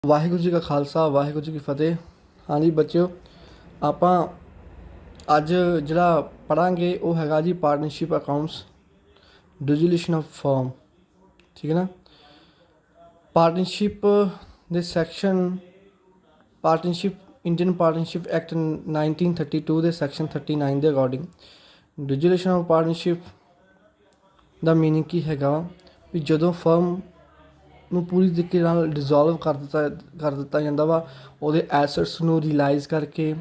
ਵਾਹਿਗੁਰੂ ਜੀ ਕਾ ਖਾਲਸਾ ਵਾਹਿਗੁਰੂ ਜੀ ਕੀ ਫਤਿਹ। ਹਾਂਜੀ ਬੱਚਿਓ, ਆਪਾਂ ਅੱਜ ਜਿਹੜਾ ਪੜ੍ਹਾਂਗੇ ਉਹ ਹੈਗਾ ਜੀ ਪਾਰਟਨਰਸ਼ਿਪ ਅਕਾਊਂਟਸ, ਡਿਸੋਲੂਸ਼ਨ ਆਫ ਫਰਮ। ਠੀਕ ਹੈ ਨਾ। ਪਾਰਟਨਰਸ਼ਿਪ ਦੇ ਸੈਕਸ਼ਨ ਇੰਡੀਅਨ ਪਾਰਟਨਰਸ਼ਿਪ ਐਕਟ 1932 ਦੇ ਸੈਕਸ਼ਨ 39 ਦੇ ਅਕੋਰਡਿੰਗ ਡਿਸੋਲੂਸ਼ਨ ਆਫ ਪਾਰਟਨਰਸ਼ਿਪ ਦਾ ਮੀਨਿੰਗ ਕੀ ਹੈਗਾ ਵੀ ਜਦੋਂ ਫਰਮ ਨੂੰ ਪੂਰੀ ਤਰੀਕੇ ਨਾਲ ਡਿਜ਼ੋਲਵ ਕਰ ਦਿੱਤਾ ਜਾਂਦਾ ਵਾ, ਉਹਦੇ ਐਸੈਟਸ ਨੂੰ ਰਿਲਾਈਜ਼ ਕਰਕੇ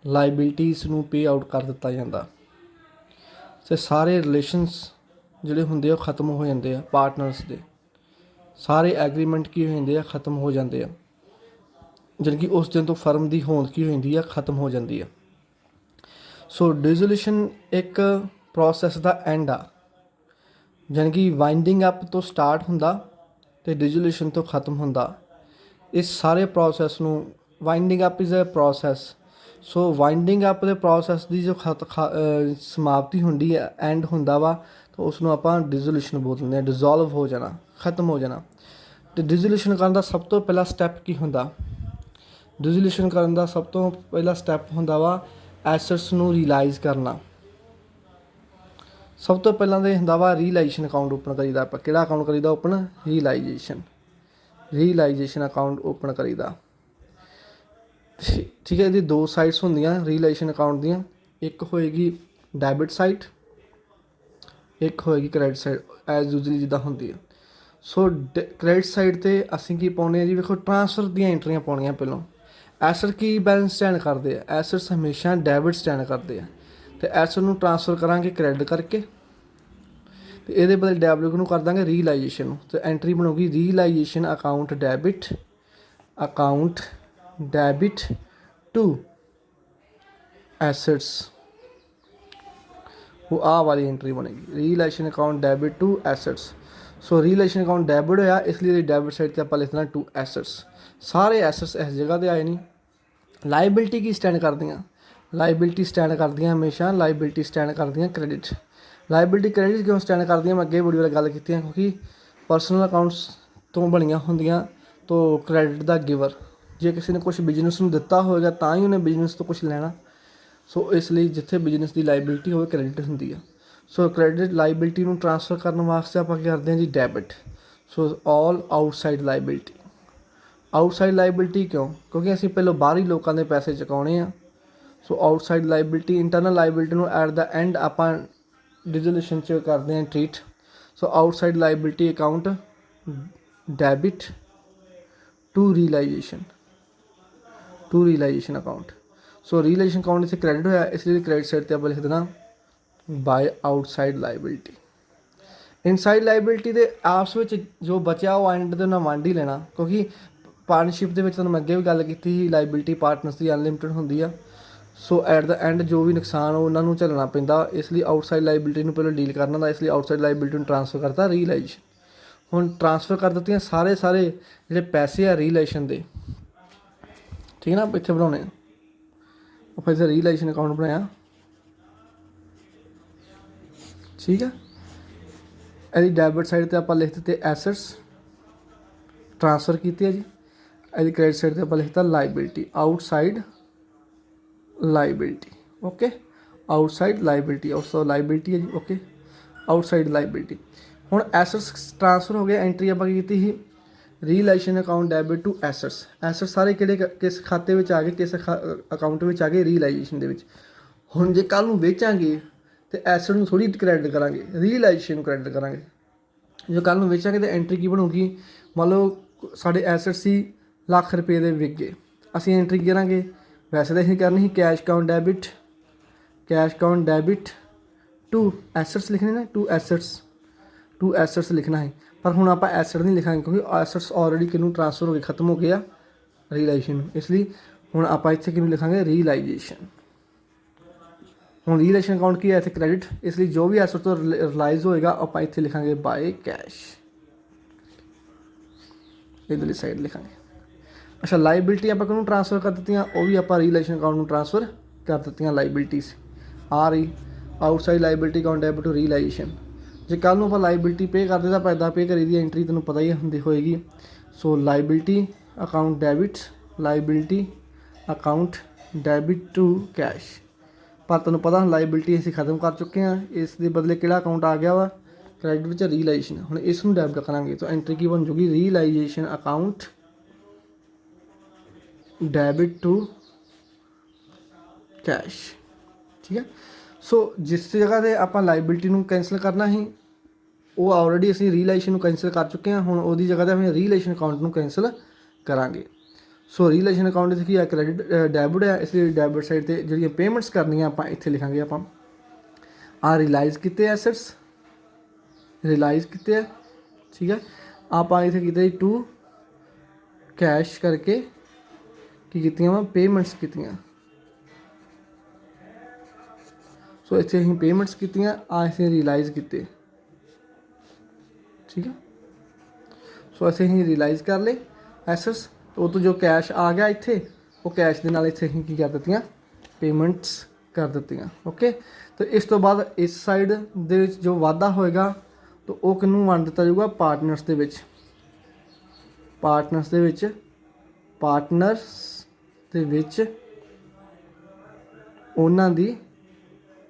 ਲਾਇਬਿਲਟੀਜ਼ ਨੂੰ ਪੇ ਆਊਟ ਕਰ ਦਿੱਤਾ ਜਾਂਦਾ ਅਤੇ ਸਾਰੇ ਰਿਲੇਸ਼ਨਸ ਜਿਹੜੇ ਹੁੰਦੇ ਆ ਉਹ ਖ਼ਤਮ ਹੋ ਜਾਂਦੇ ਆ। ਪਾਰਟਨਰਸ ਦੇ ਸਾਰੇ ਐਗਰੀਮੈਂਟ ਕੀ ਹੋ ਜਾਂਦੇ ਆ, ਖ਼ਤਮ ਹੋ ਜਾਂਦੇ ਆ। ਜਾਣੀ ਕਿ ਉਸ ਦਿਨ ਤੋਂ ਫਰਮ ਦੀ ਹੋਂਦ ਕੀ ਹੋ ਜਾਂਦੀ ਆ, ਖ਼ਤਮ ਹੋ ਜਾਂਦੀ ਆ। ਸੋ ਡਿਜ਼ੋਲੂਸ਼ਨ ਇੱਕ ਪ੍ਰੋਸੈਸ ਦਾ ਐਂਡ ਆ, ਜਾਣੀ ਕਿ ਵਾਈਂਡਿੰਗ ਅਪ ਤੋਂ ਸਟਾਰਟ ਹੁੰਦਾ ਅਤੇ ਡਿਜ਼ੋਲੂਸ਼ਨ ਤੋਂ ਖ਼ਤਮ ਹੁੰਦਾ। ਇਸ ਸਾਰੇ ਪ੍ਰੋਸੈਸ ਨੂੰ winding up is a process. So winding up ਦੇ ਪ੍ਰੋਸੈਸ ਦੀ ਜੋ ਸਮਾਪਤੀ ਹੁੰਦੀ ਹੈ, ਐਂਡ ਹੁੰਦਾ ਵਾ, ਤਾਂ ਉਸ ਨੂੰ ਆਪਾਂ ਡਿਜ਼ੋਲੂਸ਼ਨ ਬੋਲ ਦਿੰਦੇ ਹਾਂ। ਡਿਜ਼ੋਲਵ ਹੋ ਜਾਣਾ, ਖ਼ਤਮ ਹੋ ਜਾਣਾ। ਅਤੇ ਡਿਜ਼ੋਲੂਸ਼ਨ ਕਰਨ ਦਾ ਸਭ ਤੋਂ ਪਹਿਲਾ ਸਟੈਪ ਕੀ ਹੁੰਦਾ? ਡਿਜ਼ੋਲੂਸ਼ਨ ਕਰਨ ਦਾ ਸਭ ਤੋਂ ਪਹਿਲਾ ਸਟੈਪ ਹੁੰਦਾ ਵਾ ਐਸੈਟਸ ਨੂੰ ਰਿਲਾਈਜ਼ ਕਰਨਾ। ਸਭ ਤੋਂ ਪਹਿਲਾਂ ਤਾਂ ਹੁੰਦਾ ਵਾ ਰੀਲਾਈਜੇਸ਼ਨ ਅਕਾਊਂਟ ਓਪਨ ਕਰੀਦਾ। ਆਪਾਂ ਕਿਹੜਾ ਅਕਾਊਂਟ ਕਰੀਦਾ ਓਪਨ? ਰੀਲਾਈਜੇਸ਼ਨ ਅਕਾਊਂਟ ਓਪਨ ਕਰੀਦਾ। ਠੀਕ ਹੈ। ਇਹਦੀ ਦੋ ਸਾਈਡਸ ਹੁੰਦੀਆਂ ਰੀਲਾਈਜੇਸ਼ਨ ਅਕਾਊਂਟ ਦੀਆਂ, ਇੱਕ ਹੋਏਗੀ ਡੈਬਿਟ ਸਾਈਡ, ਇੱਕ ਹੋਏਗੀ ਕ੍ਰੈਡਿਟ ਸਾਈਡ, ਐਜ਼ ਯੂਜਲੀ ਜਿੱਦਾਂ ਹੁੰਦੀ ਹੈ। ਸੋ ਕ੍ਰੈਡਿਟ ਸਾਈਡ 'ਤੇ ਅਸੀਂ ਕੀ ਪਾਉਂਦੇ ਹਾਂ ਜੀ? ਵੇਖੋ, ਟਰਾਂਸਫਰ ਦੀਆਂ ਐਂਟਰੀਆਂ ਪਾਉਣੀਆਂ ਪਹਿਲਾਂ। ਐਸਟ ਕੀ ਬੈਲੈਂਸ ਸਟੈਂਡ ਕਰਦੇ ਆ? ਐਸਟਸ ਹਮੇਸ਼ਾ ਡੈਬਿਟ ਸਟੈਂਡ ਕਰਦੇ ਆ, ਅਤੇ ਐਸਟ ਨੂੰ ਟਰਾਂਸਫਰ ਕਰਾਂਗੇ ਕ੍ਰੈਡਿਟ ਕਰਕੇ, ਅਤੇ ਇਹਦੇ ਬਦਲੇ ਡੈਬਿਟ ਨੂੰ ਕਰ ਦਾਂਗੇ ਰੀਲਾਈਜੇਸ਼ਨ ਨੂੰ, ਅਤੇ ਐਂਟਰੀ ਬਣੂਗੀ realisation account debit to assets. ਉਹ ਆਹ ਵਾਲੀ ਐਂਟਰੀ ਬਣੇਗੀ, realisation account debit to assets. So realisation account debit ਹੋਇਆ, ਇਸ ਲਈ ਡੈਬਿਟ ਸਾਈਡ 'ਤੇ ਆਪਾਂ ਲਿਖਣਾ ਟੂ ਐਸੈਟਸ। ਸਾਰੇ ਐਸੈਟਸ ਇਸ ਜਗ੍ਹਾ 'ਤੇ ਆਏ ਨਹੀਂ। ਲਾਇਬਿਲਿਟੀ ਕੀ ਸਟੈਂਡ ਕਰਦੀਆਂ? ਲਾਇਬਿਲਿਟੀ ਸਟੈਂਡ ਕਰਦੀਆਂ ਹਮੇਸ਼ਾ ਕ੍ਰੈਡਿਟ। ਲਾਇਬਿਲਿਟੀ ਕ੍ਰੈਡਿਟ ਕਿਉਂ ਸਟੈਂਡ ਕਰਦੀਆਂ? ਮੈਂ ਅੱਗੇ ਵੀਡੀਓ 'ਚ ਗੱਲ ਕੀਤੀ ਹੈ, ਕਿਉਂਕਿ ਪਰਸਨਲ ਅਕਾਊਂਟਸ ਤੋਂ ਬਣੀਆਂ ਹੁੰਦੀਆਂ ਤੋਂ ਕ੍ਰੈਡਿਟ ਦਾ ਗਿਵਰ। ਜੇ ਕਿਸੇ ਨੇ ਕੁਛ ਬਿਜ਼ਨਸ ਨੂੰ ਦਿੱਤਾ ਹੋਵੇਗਾ ਤਾਂ ਹੀ ਉਹਨੇ ਬਿਜ਼ਨਸ ਤੋਂ ਕੁਛ ਲੈਣਾ। ਸੋ ਇਸ ਲਈ ਜਿੱਥੇ ਬਿਜ਼ਨਸ ਦੀ ਲਾਇਬਿਲਿਟੀ ਹੋਵੇ ਕ੍ਰੈਡਿਟ ਹੁੰਦੀ ਆ। ਸੋ ਕ੍ਰੈਡਿਟ ਲਾਇਬਿਲਿਟੀ ਨੂੰ ਟ੍ਰਾਂਸਫਰ ਕਰਨ ਵਾਸਤੇ ਆਪਾਂ ਕੀ ਕਰਦੇ ਹਾਂ ਜੀ? ਡੈਬਿਟ। ਸੋ ਆਲ ਆਊਟਸਾਈਡ ਲਾਇਬਿਲਿਟੀ ਕਿਉਂ? ਕਿਉਂਕਿ ਅਸੀਂ ਪਹਿਲਾਂ ਬਾਹਰੀ ਲੋਕਾਂ ਦੇ ਪੈਸੇ ਚੁਕਾਉਣੇ ਆ। So outside liability, internal liability ਨੂੰ ਐਟ ਦਾ ਐਂਡ ਆਪਾਂ ਡਿਜ਼ੋਲੂਸ਼ਨ 'ਚ ਕਰਦੇ ਹਾਂ treat. So outside liability account debit to realisation account. So realisation account ਇੱਥੇ ਕ੍ਰੈਡਿਟ ਹੋਇਆ, ਇਸ ਲਈ ਕ੍ਰੈਡਿਟ ਸਾਈਡ 'ਤੇ ਆਪਾਂ ਲਿਖ ਦੇਣਾ by outside liability. Inside liability ਦੇ ਆਪਸ ਵਿੱਚ ਜੋ ਬਚਿਆ ਉਹ ਐਂਡ ਦੇ ਨਾਲ ਵੰਡ ਹੀ ਲੈਣਾ, ਕਿਉਂਕਿ ਪਾਰਟਨਰਸ਼ਿਪ ਦੇ ਵਿੱਚ ਤੁਹਾਨੂੰ ਮੈਂ ਅੱਗੇ ਵੀ ਗੱਲ ਕੀਤੀ ਸੀ, ਲਾਇਬਿਲਿਟੀ ਪਾਰਟਨਰਸ ਦੀ ਅਨਲਿਮਿਟਡ ਹੁੰਦੀ ਆ। ਸੋ ਐਟ ਦਾ ਐਂਡ ਜੋ ਵੀ ਨੁਕਸਾਨ ਉਹਨਾਂ ਨੂੰ ਝੱਲਣਾ ਪੈਂਦਾ, ਇਸ ਲਈ ਆਊਟਸਾਈਡ ਲਾਇਬਿਲਿਟੀ ਨੂੰ ਪਹਿਲਾਂ ਡੀਲ ਕਰਨਾ ਹੁੰਦਾ। ਇਸ ਲਈ ਆਊਟਸਾਈਡ ਲਾਇਬਿਲਿਟੀ ਨੂੰ ਟ੍ਰਾਂਸਫਰ ਕਰਤਾ ਰੀਲਾਈਜੇਸ਼ਨ। ਹੁਣ ਟ੍ਰਾਂਸਫਰ ਕਰ ਦਿੱਤੀਆਂ ਸਾਰੇ ਜਿਹੜੇ ਪੈਸੇ ਆ ਰੀਲੇਸ਼ਨ ਦੇ। ਠੀਕ ਹੈ ਨਾ। ਇੱਥੇ ਬਣਾਉਣੇ ਆ ਆਪਾਂ, ਇੱਥੇ ਰੀਲਾਈਜੇਸ਼ਨ ਅਕਾਊਂਟ ਬਣਾਇਆ। ਠੀਕ ਹੈ। ਇਹਦੀ ਡੈਬਿਟ ਸਾਈਡ 'ਤੇ ਆਪਾਂ ਲਿਖ ਦਿੱਤੇ ਐਸੈਟਸ, ਟ੍ਰਾਂਸਫਰ ਕੀਤੀ ਹੈ ਜੀ। ਇਹਦੀ ਕ੍ਰੈਡਿਟ ਸਾਈਡ 'ਤੇ ਆਪਾਂ ਲਿਖਤਾ liability, outside liability. Okay, outside liability ਹੈ ਜੀ। Okay, outside liability. ਹੁਣ ਐਸੈਟਸ ਟ੍ਰਾਂਸਫਰ ਹੋ ਗਏ, ਐਂਟਰੀ ਆਪਾਂ ਕੀ ਕੀਤੀ ਸੀ? Realisation account debit to assets. Assets ਸਾਰੇ ਕਿਸ ਖਾਤੇ ਵਿੱਚ ਆ ਗਏ, ਕਿਸ ਅਕਾਊਂਟ ਵਿੱਚ ਆ ਗਏ? ਰੀਲਾਈਜੇਸ਼ਨ ਦੇ ਵਿੱਚ। ਹੁਣ ਜੇ ਕੱਲ੍ਹ ਨੂੰ ਵੇਚਾਂਗੇ ਅਤੇ ਐਸੈਟ ਨੂੰ ਥੋੜ੍ਹੀ ਕ੍ਰੈਡਿਟ ਕਰਾਂਗੇ, ਰੀਲਾਈਜੇਸ਼ਨ ਨੂੰ ਕ੍ਰੈਡਿਟ ਕਰਾਂਗੇ। ਜੇ ਕੱਲ੍ਹ ਨੂੰ ਵੇਚਾਂਗੇ ਤਾਂ ਐਂਟਰੀ ਕੀ ਬਣੂਗੀ? ਮੰਨ ਲਓ ਸਾਡੇ ਐਸੈਟ ਸੀ ਲੱਖ ਰੁਪਏ ਦੇ ਵਿਕ ਗਏ, ਅਸੀਂ ਐਂਟਰੀ ਕੀ ਕਰਾਂਗੇ? ਵੈਸੇ ਤਾਂ ਅਸੀਂ ਕਰਨੀ ਸੀ cash account debit to assets ਲਿਖਣੇ ਨੇ, ਟੂ ਐਸੈਟਸ ਲਿਖਣਾ ਹੈ। ਪਰ ਹੁਣ ਆਪਾਂ ਐਸੈਟ ਨਹੀਂ ਲਿਖਾਂਗੇ, ਕਿਉਂਕਿ ਐਸੈਟਸ ਆਲਰੇਡੀ ਕਿਹਨੂੰ ਟ੍ਰਾਂਸਫਰ ਹੋ ਕੇ ਖ਼ਤਮ ਹੋ ਗਏ ਆ? ਰੀਲਾਈਜੇਸ਼ਨ ਨੂੰ। ਇਸ ਲਈ ਹੁਣ ਆਪਾਂ ਇੱਥੇ ਕਿਹਨੂੰ ਲਿਖਾਂਗੇ? ਰੀਲਾਈਜੇਸ਼ਨ। ਹੁਣ ਰੀਲੇਸ਼ਨ ਅਕਾਊਂਟ ਕੀ ਹੈ? ਇੱਥੇ ਕ੍ਰੈਡਿਟ, ਇਸ ਲਈ ਜੋ ਵੀ ਐਸੈਟ ਤੋਂ ਰਿਲਾਈਜ਼ ਹੋਏਗਾ ਆਪਾਂ ਇੱਥੇ ਲਿਖਾਂਗੇ ਬਾਏ ਕੈਸ਼, ਇੱਧਰਲੀ ਸਾਈਡ ਲਿਖਾਂਗੇ। ਅੱਛਾ, ਲਾਇਬਿਲਿਟੀ ਆਪਾਂ ਕਿਹਨੂੰ ਟ੍ਰਾਂਸਫਰ ਕਰ ਦਿੱਤੀਆਂ? ਉਹ ਵੀ ਆਪਾਂ ਰੀਲੇਸ਼ਨ ਅਕਾਊਂਟ ਨੂੰ ਟ੍ਰਾਂਸਫਰ ਕਰ ਦਿੱਤੀਆਂ ਲਾਇਬਿਲਿਟੀਜ਼। ਆ ਰਹੀ outside liability account debit to realisation. ਜੇ ਕੱਲ੍ਹ ਨੂੰ ਆਪਾਂ ਲਾਇਬਿਲਿਟੀ ਪੇ ਕਰਦੇ ਤਾਂ ਆਪਾਂ ਇੱਦਾਂ ਪੇ ਕਰੀ ਦੀ ਐਂਟਰੀ ਤੈਨੂੰ ਪਤਾ ਹੀ ਹੁੰਦੀ ਹੋਏਗੀ। So liability account debit, liability account debit to cash. ਪਰ ਤੁਹਾਨੂੰ ਪਤਾ ਲਾਇਬਿਲਿਟੀ ਅਸੀਂ ਖਤਮ ਕਰ ਚੁੱਕੇ ਹਾਂ, ਇਸ ਦੇ ਬਦਲੇ ਕਿਹੜਾ ਅਕਾਊਂਟ ਆ ਗਿਆ ਵਾ ਕ੍ਰੈਡਿਟ ਵਿੱਚ ਰੀਲਾਈਜੇਸ਼ਨ। ਹੁਣ ਇਸ ਨੂੰ ਡੈਬਿਟ ਕਰਾਂਗੇ ਤਾਂ ਐਂਟਰੀ ਕੀ ਬਣ ਜੂਗੀ ਰੀਲਾਈਜੇਸ਼ਨ ਅਕਾਊਂਟ ਡੈਬਿਟ ਟੂ ਕੈਸ਼। ਠੀਕ ਹੈ। ਸੋ ਜਿਸ ਜਗ੍ਹਾ 'ਤੇ ਆਪਾਂ ਲਾਇਬਿਲਿਟੀ ਨੂੰ ਕੈਂਸਲ ਕਰਨਾ ਸੀ ਉਹ ਆਲਰੇਡੀ ਅਸੀਂ ਰੀਲਾਈਜੇਸ਼ਨ ਨੂੰ ਕੈਂਸਲ ਕਰ ਚੁੱਕੇ ਹਾਂ। ਹੁਣ ਉਹਦੀ ਜਗ੍ਹਾ 'ਤੇ ਅਸੀਂ ਰੀਲੇਸ਼ਨ ਅਕਾਊਂਟ ਨੂੰ ਕੈਂਸਲ ਕਰਾਂਗੇ। ਸੋ ਰੀਲੇਸ਼ਨ ਅਕਾਊਂਟ ਵਿੱਚ ਕੀ ਆ ਕ੍ਰੈਡਿਟ ਡੈਬਿਟ ਹੈ, ਇਸ ਲਈ ਡੈਬਿਟ ਸਾਈਡ 'ਤੇ ਜਿਹੜੀਆਂ ਪੇਮੈਂਟਸ ਕਰਨੀਆਂ ਆਪਾਂ ਇੱਥੇ ਲਿਖਾਂਗੇ ਆਪਾਂ ਆ ਰਿਲਾਈਜ਼ ਕੀਤੇ ਐਸੈਟਸ ਰਿਲਾਈਜ਼ ਕੀਤੇ ਆ। ਠੀਕ ਹੈ। ਆਪਾਂ ਇੱਥੇ ਕੀਤੇ ਟੂ ਕੈਸ਼ ਕਰਕੇ ਕੀ ਕੀਤੀਆਂ ਵਾ ਪੇਮੈਂਟਸ ਕੀਤੀਆਂ। ਸੋ ਇੱਥੇ ਅਸੀਂ ਪੇਮੈਂਟਸ ਕੀਤੀਆਂ ਆ ਅਸੀਂ ਰਿਲਾਈਜ਼ ਕੀਤੇ। ਠੀਕ ਹੈ। ਸੋ ਅਸੀਂ ਰਿਲਾਈਜ਼ ਕਰ ਲਏ ਐਸੈਟਸ। ਉਹ ਤੋਂ ਜੋ ਕੈਸ਼ ਆ ਗਿਆ ਇੱਥੇ ਉਹ ਕੈਸ਼ ਦੇ ਨਾਲ ਇੱਥੇ ਅਸੀਂ ਕੀ ਕਰ ਦਿੱਤੀਆਂ ਪੇਮੈਂਟਸ ਕਰ ਦਿੱਤੀਆਂ। ਓਕੇ। ਤੇ ਇਸ ਤੋਂ ਬਾਅਦ ਇਸ ਸਾਈਡ ਦੇ ਵਿੱਚ ਜੋ ਵਾਧਾ ਹੋਏਗਾ ਤਾਂ ਉਹ ਕਿਹਨੂੰ ਵੰਡ ਦਿੱਤਾ ਜਾਊਗਾ ਪਾਰਟਨਰਸ ਦੇ ਵਿੱਚ। ਪਾਰਟਨਰਸ ਦੇ ਵਿੱਚ ਉਹਨਾਂ ਦੀ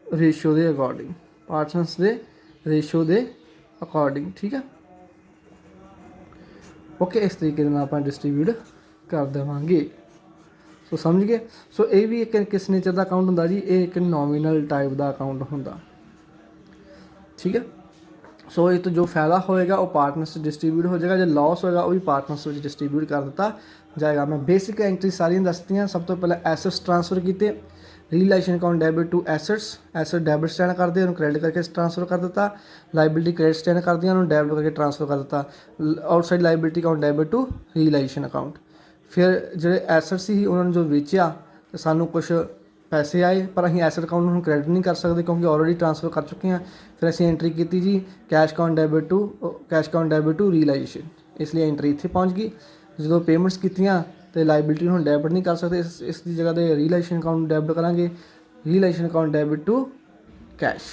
ਰੇਸ਼ੋ ਦੇ ਅਕੋਰਡਿੰਗ, ਪਾਰਟਨਰਸ ਦੇ ਰੇਸ਼ੋ ਦੇ ਅਕੋਰਡਿੰਗ। ਠੀਕ ਹੈ। ਓਕੇ। ਇਸ ਤਰੀਕੇ ਦੇ ਨਾਲ ਆਪਾਂ ਡਿਸਟਰੀਬਿਊਟ ਕਰ ਦੇਵਾਂਗੇ। ਸੋ ਸਮਝ ਗਏ। ਸੋ ਇਹ ਵੀ ਇੱਕ ਕਿਸ ਨੇਚਰ ਦਾ ਅਕਾਊਂਟ ਹੁੰਦਾ ਜੀ, ਇਹ ਇੱਕ ਨੋਮੀਨਲ ਟਾਈਪ ਦਾ ਅਕਾਊਂਟ ਹੁੰਦਾ। ਠੀਕ ਹੈ। ਸੋ ਇਹ ਤੋਂ ਜੋ ਫਾਇਦਾ ਹੋਏਗਾ ਉਹ ਪਾਰਟਨਰਸ 'ਚ ਡਿਸਟਰੀਬਿਊਟ ਹੋ ਜਾਏਗਾ, ਜੇ ਲਾਸ ਹੋਏਗਾ ਉਹ ਵੀ ਪਾਰਟਨਰਸ ਵਿੱਚ ਡਿਸਟਰੀਬਿਊਟ ਕਰ ਦਿੱਤਾ ਜਾਏਗਾ। ਮੈਂ ਬੇਸਿਕ ਐਂਟਰੀ ਸਾਰੀਆਂ ਦੱਸਤੀਆਂ। ਸਭ ਤੋਂ ਪਹਿਲਾਂ ਐਸੈਟਸ ਟ੍ਰਾਂਸਫਰ ਕੀਤੇ, realisation account debit to assets, asset debit stand ਕਰਦੇ ਉਹਨੂੰ ਕ੍ਰੈਡਿਟ ਕਰਕੇ ਟ੍ਰਾਂਸਫਰ ਕਰ ਦਿੱਤਾ, ਲਾਇਬਿਲਿਟੀ ਕ੍ਰੈਡਿਟ ਸਟੈਂਡ ਕਰਦੀਆਂ ਉਹਨੂੰ ਡੈਬਿਟ ਕਰਕੇ ਟ੍ਰਾਂਸਫਰ ਕਰ ਦਿੱਤਾ, outside liability account debit to realisation account. ਫਿਰ ਜਿਹੜੇ ਐਸੈਟ ਸੀ ਉਹਨਾਂ ਨੂੰ ਜੋ ਵੇਚਿਆ ਤੇ ਸਾਨੂੰ ਕੁਛ ਪੈਸੇ ਆਏ, ਪਰ ਅਸੀਂ ਐਸੈਟ ਅਕਾਊਂਟ ਨੂੰ ਕ੍ਰੈਡਿਟ ਨਹੀਂ ਕਰ ਸਕਦੇ ਕਿਉਂਕਿ ਆਲਰੇਡੀ ਟ੍ਰਾਂਸਫਰ ਕਰ ਚੁੱਕੇ ਹਾਂ। ਫਿਰ ਅਸੀਂ ਐਂਟਰੀ ਕੀਤੀ ਜੀ cash account debit to realisation, ਇਸ ਲਈ ਐਂਟਰੀ ਇੱਥੇ ਪਹੁੰਚ ਗਈ। ਜਦੋਂ ਪੇਮੈਂਟਸ ਕੀਤੀਆਂ ਤੇ ਲਾਇਬਿਲਿਟੀ ਨੂੰ ਡੈਬਿਟ ਨਹੀਂ ਕਰ ਸਕਦੇ, ਇਸ ਦੀ ਜਗ੍ਹਾ 'ਤੇ ਰੀਲੇਸ਼ਨ ਅਕਾਊਂਟ ਡੈਬਿਟ ਕਰਾਂਗੇ, relation account debit to cash.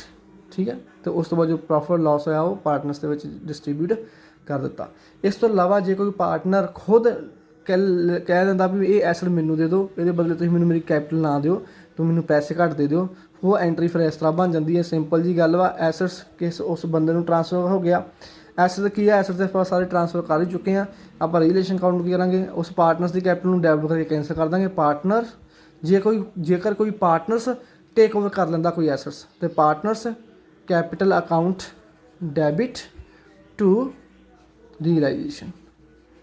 ਠੀਕ ਹੈ। ਤੇ ਉਸ ਤੋਂ ਬਾਅਦ ਜੋ ਪ੍ਰੋਫਿਟ ਲਾਸ ਹੋਇਆ ਉਹ ਪਾਰਟਨਰਸ ਦੇ ਵਿੱਚ ਡਿਸਟਰੀਬਿਊਟ ਕਰ ਦਿੱਤਾ। ਇਸ ਤੋਂ ਇਲਾਵਾ ਜੇ ਕੋਈ ਪਾਰਟਨਰ ਖੁਦ ਕਹਿ ਦਿੰਦਾ ਵੀ ਇਹ ਐਸੈਟ ਮੈਨੂੰ ਦੇ ਦਿਓ, ਇਹਦੇ ਬਦਲੇ ਤੁਸੀਂ ਮੈਨੂੰ ਮੇਰੀ ਕੈਪੀਟਲ ਨਾ ਦਿਓ, ਤੂੰ ਮੈਨੂੰ ਪੈਸੇ ਘੱਟ ਦੇ ਦਿਓ, ਉਹ ਐਂਟਰੀ ਫਿਰ ਇਸ ਤਰ੍ਹਾਂ ਬਣ ਜਾਂਦੀ ਹੈ। ਸਿੰਪਲ ਜੀ ਗੱਲ ਵਾ, ਐਸੈਟਸ ਉਸ ਬੰਦੇ ਨੂੰ ਟ੍ਰਾਂਸਫਰ ਹੋ ਗਿਆ। ਐਸੈਟ ਕੀ ਹੈ, ਐਸੈਟ ਦੇ ਆਪਾਂ ਸਾਰੇ ਟ੍ਰਾਂਸਫਰ ਕਰ ਹੀ ਚੁੱਕੇ ਹਾਂ। ਆਪਾਂ ਰੀਲੇਸ਼ਨ ਅਕਾਊਂਟ ਕੀ ਕਰਾਂਗੇ, ਉਸ ਪਾਰਟਨਰਸ ਦੀ ਕੈਪੀਟਲ ਨੂੰ ਡੈਬਿਟ ਕਰਕੇ ਕੈਂਸਲ ਕਰ ਦਾਂਗੇ। ਪਾਰਟਨਰ ਜੇਕਰ ਕੋਈ ਪਾਰਟਨਰਸ ਟੇਕ ਓਵਰ ਕਰ ਲੈਂਦਾ ਕੋਈ ਐਸੈਟਸ ਤੇ partners capital account debit to realisation.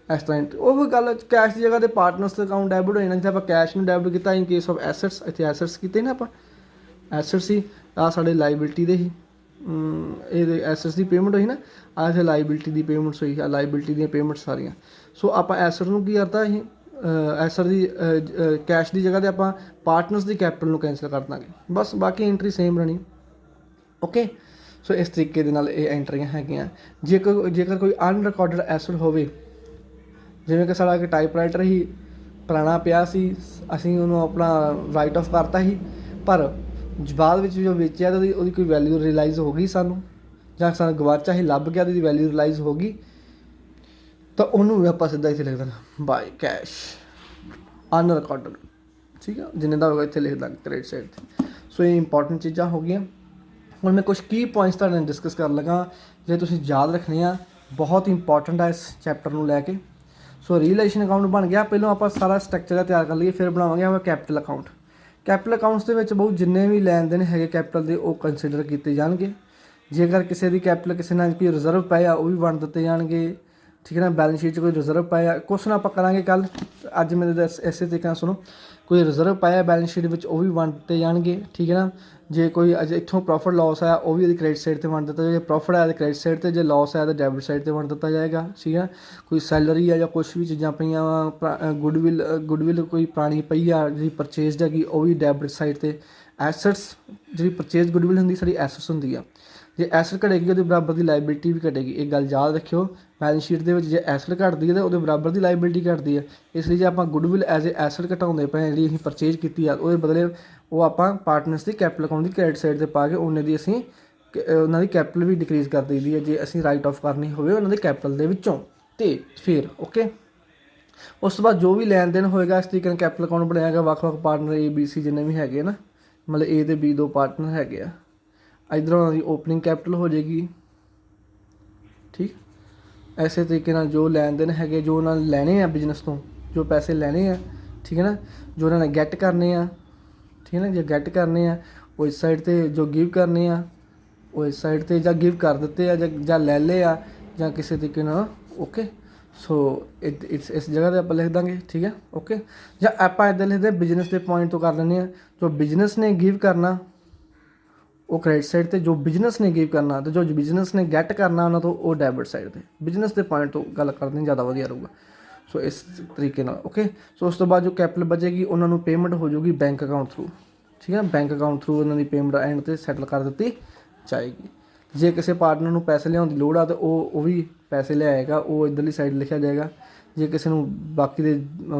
ਇਸ ਤਰ੍ਹਾਂ ਉਹ ਗੱਲ ਕੈਸ਼ ਦੀ ਜਗ੍ਹਾ 'ਤੇ ਪਾਰਟਨਰਸ ਅਕਾਊਂਟ ਡੈਬਿਟ ਹੋ ਜਾਣਾ। ਜਿੱਥੇ ਆਪਾਂ ਕੈਸ਼ ਨੂੰ ਡੈਬਿਟ ਕੀਤਾ ਇਨ ਕੇਸ ਆਫ ਐਸੈਟਸ, ਇੱਥੇ ਐਸੈਟਸ ਕੀਤੇ ਨਾ ਆਪਾਂ, ਐਸੈਟਸ ਸੀ ਆਹ ਸਾਡੇ ਲਾਇਬਿਲਿਟੀ ਦੇ ਸੀ, ਇਹਦੇ ਐਸੈਟਸ ਦੀ ਪੇਮੈਂਟ ਹੋਈ ਨਾ, ਆਹ ਇੱਥੇ ਲਾਇਬਿਲਿਟੀ ਦੀ ਪੇਮੈਂਟਸ ਹੋਈ, ਆ ਲਾਇਬਿਲਿਟੀ ਦੀਆਂ ਪੇਮੈਂਟਸ ਸਾਰੀਆਂ। ਸੋ ਆਪਾਂ ਐਸੈਟ ਨੂੰ ਕੀ ਕਰਤਾ ਅਸੀਂ ਐਸੈਟ ਦੀ ਕੈਸ਼ ਦੀ ਜਗ੍ਹਾ 'ਤੇ ਆਪਾਂ ਪਾਰਟਨਰਸ ਦੀ ਕੈਪੀਟਲ ਨੂੰ ਕੈਂਸਲ ਕਰ ਦਾਂਗੇ, ਬਸ ਬਾਕੀ ਐਂਟਰੀ ਸੇਮ ਰਹਿਣੀ। ਓਕੇ। ਸੋ ਇਸ ਤਰੀਕੇ ਦੇ ਨਾਲ ਇਹ ਐਂਟਰੀਆਂ ਹੈਗੀਆਂ। ਜੇਕਰ ਕੋਈ ਅਨਰਿਕਾਰਡਡ ਐਸੈਟ ਹੋਵੇ, ਜਿਵੇਂ ਕਿ ਸਾਡਾ ਇੱਕ ਟਾਈਪਰਾਈਟਰ ਹੀ ਪੁਰਾਣਾ ਪਿਆ ਸੀ, ਅਸੀਂ ਉਹਨੂੰ ਆਪਣਾ ਰਾਈਟ ਆਫ ਕਰਤਾ ਸੀ, ਪਰ ਬਾਅਦ ਵਿੱਚ ਜੋ ਵੇਚਿਆ ਤਾਂ ਉਹਦੀ ਕੋਈ ਵੈਲਿਊ ਰਿਲਾਈਜ਼ ਹੋ ਗਈ ਸਾਨੂੰ, ਜਾਂ ਸਾਨੂੰ ਗਵਾਚਾ ਹੀ ਲੱਭ ਗਿਆ, ਉਹਦੀ ਵੈਲਿਊ ਰਿਲਾਈਜ਼ ਹੋ ਗਈ, ਤਾਂ ਉਹਨੂੰ ਵੀ ਆਪਾਂ ਸਿੱਧਾ ਇੱਥੇ ਲਿਖ ਦੇਣਾ ਬਾਈ ਕੈਸ਼ ਅਨਰਿਕਾਰਡਡ। ਠੀਕ ਆ, ਜਿੰਨੇ ਦਾ ਹੋਗਾ ਇੱਥੇ ਲਿਖ ਦਾਂਗੇ ਕ੍ਰੈਡਿਟ ਸਾਈਡ 'ਤੇ। ਸੋ ਇਹ ਇੰਪੋਰਟੈਂਟ ਚੀਜ਼ਾਂ ਹੋ ਗਈਆਂ। ਹੁਣ ਮੈਂ ਕੁਛ ਕੀ ਪੁਆਇੰਟਸ ਤੁਹਾਡੇ ਨਾਲ ਡਿਸਕਸ ਕਰਨ ਲੱਗਾ, ਜੇ ਤੁਸੀਂ ਯਾਦ ਰੱਖਣੇ ਆ, ਬਹੁਤ ਇੰਪੋਰਟੈਂਟ ਆ ਇਸ ਚੈਪਟਰ ਨੂੰ ਲੈ ਕੇ। ਸੋ ਰੀਲੇਸ਼ਨ ਅਕਾਊਂਟ ਬਣ ਗਿਆ। ਪਹਿਲਾਂ ਆਪਾਂ ਸਾਰਾ ਸਟਰਕਚਰ ਤਿਆਰ ਕਰ ਲਈਏ, ਫਿਰ ਬਣਾਵਾਂਗੇ ਆਪਾਂ ਕੈਪੀਟਲ ਅਕਾਊਂਟ। ਕੈਪੀਟਲ ਅਕਾਊਂਟਸ ਦੇ ਵਿੱਚ ਬਹੁਤ ਜਿੰਨੇ ਵੀ ਲੈਣ ਦੇਣ ਹੈਗੇ ਕੈਪੀਟਲ ਦੇ ਉਹ ਕੰਸੀਡਰ ਕੀਤੇ ਜਾਣਗੇ। ਜੇਕਰ ਕਿਸੇ ਦੀ ਕੈਪੀਟਲ ਕਿਸੇ ਨਾਲ ਕੋਈ ਰਿਜ਼ਰਵ ਪਏ ਆ ਉਹ ਵੀ ਵੰਡ ਦਿੱਤੇ ਜਾਣਗੇ। ਠੀਕ ਹੈ ਨਾ। ਬੈਲੈਂਸ ਸ਼ੀਟ 'ਚ ਕੋਈ ਰਿਜ਼ਰਵ ਪਏ ਆ, ਕੁਛ ਨਾ ਆਪਾਂ ਕਰਾਂਗੇ ਕੱਲ੍ਹ, ਅੱਜ ਮੇਰੇ ਇਸੇ ਤਰੀਕੇ ਨਾਲ ਸੁਣੋ, ਕੋਈ ਰਿਜ਼ਰਵ ਪਾਇਆ ਬੈਲੈਂਸ ਸ਼ੀਟ ਵਿੱਚ ਉਹ ਵੀ ਵੰਡ ਦਿੱਤੇ ਜਾਣਗੇ। ਠੀਕ ਹੈ ਨਾ। ਜੇ ਕੋਈ ਅਜੇ ਇੱਥੋਂ ਪ੍ਰੋਫਿਟ ਲਾਸ ਆਇਆ ਉਹ ਵੀ ਉਹਦੀ ਕ੍ਰੈਡਿਟ ਸਾਈਡ 'ਤੇ ਵੰਡ ਦਿੱਤਾ ਜਾਏਗਾ। ਪ੍ਰੋਫਿਟ ਆਇਆ ਤਾਂ ਕ੍ਰੈਡਿਟ ਸਾਈਡ 'ਤੇ, ਜੇ ਲਾਸ ਆਇਆ ਤਾਂ ਡੈਬਿਟ ਸਾਈਡ 'ਤੇ ਵੰਡ ਦਿੱਤਾ ਜਾਏਗਾ। ਠੀਕ ਹੈ। ਕੋਈ ਸੈਲਰੀ ਆ ਜਾਂ ਕੁਛ ਵੀ ਚੀਜ਼ਾਂ ਪਈਆਂ ਵਾ, ਗੁੱਡਵਿਲ ਕੋਈ ਪੁਰਾਣੀ ਪਈ ਆ ਜਿਹੜੀ ਪਰਚੇਜ਼ਡ ਹੈਗੀ ਉਹ ਵੀ ਡੈਬਿਟ ਸਾਈਡ 'ਤੇ। ਐਸੈਟਸ ਜਿਹੜੀ ਪਰਚੇਜ਼ ਗੁੱਡਵਿਲ ਹੁੰਦੀ ਸਾਡੀ ਐਸੈਟਸ ਹੁੰਦੀ ਆ, ਜੇ ਐਸੈਟ ਘਟੇਗੀ ਉਹਦੇ ਬਰਾਬਰ ਦੀ ਲਾਇਬਿਲਿਟੀ ਵੀ ਘਟੇਗੀ। ਇਹ ਗੱਲ ਯਾਦ ਰੱਖਿਓ, ਬੈਲੈਂਸ ਸ਼ੀਟ ਦੇ ਵਿੱਚ ਜੇ ਐਸੈਟ ਘਟਦੀ ਹੈ ਤਾਂ ਉਹਦੇ ਬਰਾਬਰ ਦੀ ਲਾਇਬਿਲਿਟੀ ਘਟਦੀ ਹੈ। ਇਸ ਲਈ ਜੇ ਆਪਾਂ ਗੁੱਡਵਿਲ ਐਜ਼ ਏ ਐਸੈਟ ਘਟਾਉਂਦੇ ਪਏ ਜਿਹੜੀ ਅਸੀਂ ਪਰਚੇਜ਼ ਕੀਤੀ ਆ, ਉਹਦੇ ਬਦਲੇ ਉਹ ਆਪਾਂ ਪਾਰਟਨਰਸ ਦੀ ਕੈਪੀਟਲ ਅਕਾਊਂਟ ਦੀ ਕ੍ਰੈਡਿਟ ਸਾਈਡ 'ਤੇ ਪਾ ਕੇ ਉਹਨੇ ਦੀ ਅਸੀਂ ਉਹਨਾਂ ਦੀ ਕੈਪੀਟਲ ਵੀ ਡਿਕਰੀਜ਼ ਕਰ ਦਈਦੀ ਹੈ ਜੇ ਅਸੀਂ ਰਾਈਟ ਆਫ ਕਰਨੀ ਹੋਵੇ ਉਹਨਾਂ ਦੇ ਕੈਪੀਟਲ ਦੇ ਵਿੱਚੋਂ। ਅਤੇ ਫਿਰ ਓਕੇ। ਉਸ ਤੋਂ ਬਾਅਦ ਜੋ ਵੀ ਲੈਣ ਦੇਣ ਹੋਏਗਾ ਇਸ ਤਰੀਕੇ ਨਾਲ ਕੈਪੀਟਲ ਅਕਾਊਂਟ ਬਣਾਏਗਾ, ਵੱਖ-ਵੱਖ ਪਾਰਟਨਰ A B C ਜਿੰਨੇ ਵੀ ਹੈਗੇ ਨਾ, ਮਤਲਬ A ਤੇ B ਦੋ ਪਾਰਟਨਰ ਹੈਗੇ ਆ। ਇੱਧਰੋਂ ਉਹਨਾਂ ਦੀ ਓਪਨਿੰਗ ਕੈਪੀਟਲ ਹੋ ਜਾਏਗੀ, ਠੀਕ। ਐਸੇ ਤਰੀਕੇ ਨਾਲ ਜੋ ਲੈਣ ਦੇਣ ਹੈਗੇ, ਜੋ ਉਹਨਾਂ ਨੇ ਲੈਣੇ ਆ ਬਿਜ਼ਨਸ ਤੋਂ, ਜੋ ਪੈਸੇ ਲੈਣੇ ਆ, ਠੀਕ ਹੈ ਨਾ, ਜੋ ਉਹਨਾਂ ਨੇ ਗੈਟ ਕਰਨੇ ਆ, ਠੀਕ ਹੈ ਨਾ, ਜੇ ਗੈਟ ਕਰਨੇ ਆ ਉਹ ਇਸ ਸਾਈਡ 'ਤੇ, ਜੋ ਗਿਵ ਕਰਨੇ ਆ ਉਹ ਇਸ ਸਾਈਡ 'ਤੇ, ਜਾਂ ਗਿਵ ਕਰ ਦਿੱਤੇ ਆ ਜਾਂ ਲੈ ਲਏ ਆ ਜਾਂ ਕਿਸੇ ਤਰੀਕੇ ਨਾਲ। ਓਕੇ, ਸੋ ਇਸ ਜਗ੍ਹਾ 'ਤੇ ਆਪਾਂ ਲਿਖ ਦਾਂਗੇ, ਠੀਕ ਹੈ। ਓਕੇ, ਜਾਂ ਆਪਾਂ ਇੱਦਾਂ ਲਿਖਦੇ ਬਿਜ਼ਨਸ ਦੇ ਪੁਆਇੰਟ ਤੋਂ ਕਰ ਲੈਂਦੇ ਹਾਂ, ਜੋ ਬਿਜ਼ਨਸ ਨੇ ਗਿਵ ਕਰਨਾ ਉਹ ਕ੍ਰੈਡਿਟ ਸਾਈਡ 'ਤੇ, ਜੋ ਬਿਜ਼ਨਸ ਨੇ ਗਿਵ ਕਰਨਾ ਅਤੇ ਜੋ ਬਿਜ਼ਨਸ ਨੇ ਗੈਟ ਕਰਨਾ ਉਹਨਾਂ ਤੋਂ ਉਹ ਡੈਬਿਟ ਸਾਈਡ 'ਤੇ। ਬਿਜ਼ਨਸ ਦੇ ਪੁਆਇੰਟ ਤੋਂ ਗੱਲ ਕਰਦੇ ਜ਼ਿਆਦਾ ਵਧੀਆ ਰਹੂਗਾ। ਸੋ ਇਸ ਤਰੀਕੇ ਨਾਲ। ਓਕੇ, ਸੋ ਉਸ ਤੋਂ ਬਾਅਦ ਜੋ ਕੈਪੀਟਲ ਬਚੇਗੀ ਉਹਨਾਂ ਨੂੰ ਪੇਮੈਂਟ ਹੋ ਜਾਊਗੀ ਬੈਂਕ ਅਕਾਊਂਟ ਥਰੂ, ਠੀਕ ਹੈ। ਬੈਂਕ ਅਕਾਊਂਟ ਥਰੂ ਉਹਨਾਂ ਦੀ ਪੇਮੈਂਟ ਐਂਡ 'ਤੇ ਸੈਟਲ ਕਰ ਦਿੱਤੀ ਜਾਏਗੀ। ਜੇ ਕਿਸੇ ਪਾਰਟਨਰ ਨੂੰ ਪੈਸੇ ਲਿਆਉਣ ਦੀ ਲੋੜ ਆ ਤਾਂ ਉਹ ਵੀ ਪੈਸੇ ਲਿਆਏਗਾ, ਉਹ ਇੱਧਰਲੀ ਸਾਈਡ ਲਿਖਿਆ ਜਾਏਗਾ। ਜੇ ਕਿਸੇ ਨੂੰ ਬਾਕੀ ਦੇ